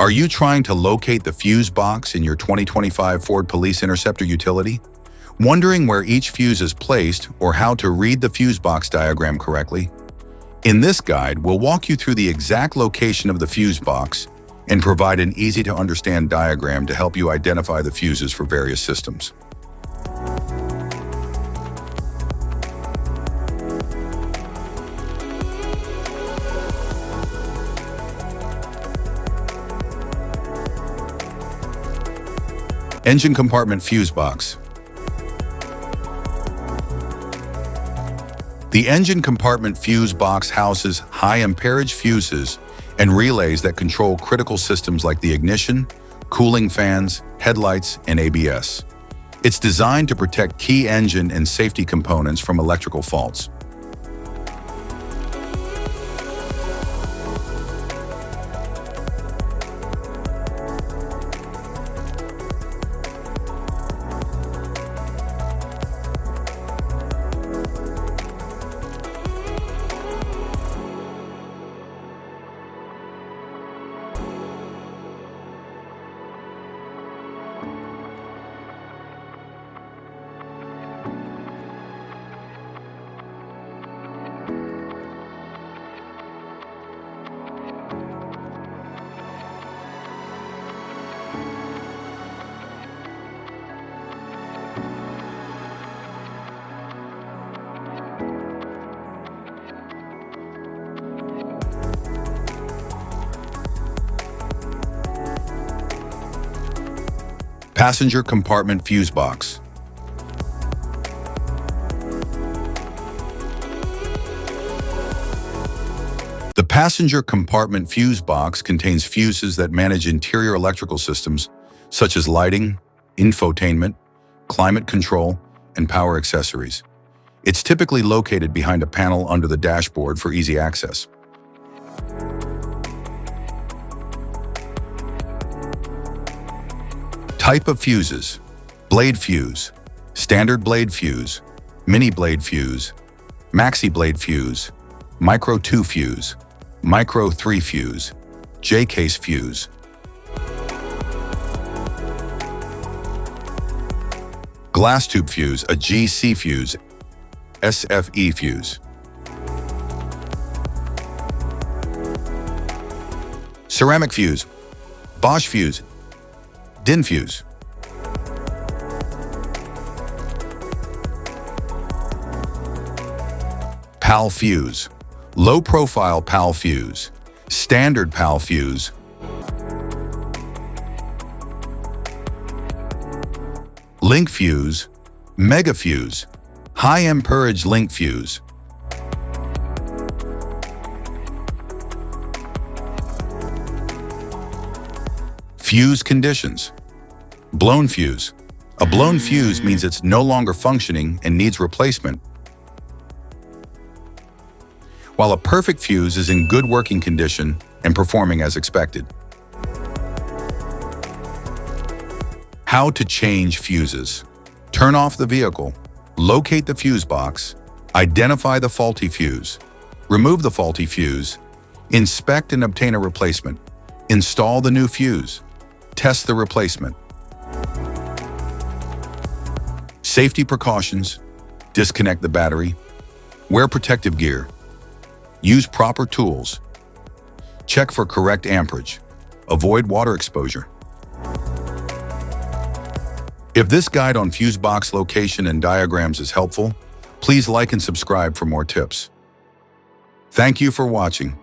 Are you trying to locate the fuse box in your 2025 Ford Police Interceptor utility? Wondering where each fuse is placed or how to read the fuse box diagram correctly? In this guide, we'll walk you through the exact location of the fuse box and provide an easy-to-understand diagram to help you identify the fuses for various systems. Engine compartment fuse box. The engine compartment fuse box houses high amperage fuses and relays that control critical systems like the ignition, cooling fans, headlights, and ABS. It's designed to protect key engine and safety components from electrical faults. Passenger compartment fuse box. The passenger compartment fuse box contains fuses that manage interior electrical systems such as lighting, infotainment, climate control, and power accessories. It's typically located behind a panel under the dashboard for easy access. Type of fuses: blade fuse, standard blade fuse, mini blade fuse, maxi blade fuse, micro 2 fuse, micro 3 fuse, J-case fuse. Glass tube fuse, a GC fuse, SFE fuse. Ceramic fuse, Bosch fuse, DIN fuse. PAL fuse, low profile PAL fuse, standard PAL fuse. Link fuse, mega fuse, high amperage link fuse. Fuse conditions. Blown fuse. A blown fuse means it's no longer functioning and needs replacement, while a perfect fuse is in good working condition and performing as expected. How to change fuses. Turn off the vehicle, locate the fuse box, identify the faulty fuse, remove the faulty fuse, inspect and obtain a replacement, install the new fuse, test the replacement. Safety precautions: disconnect the battery, wear protective gear, use proper tools, check for correct amperage, avoid water exposure. If this guide on fuse box location and diagrams is helpful, please like and subscribe for more tips. Thank you for watching.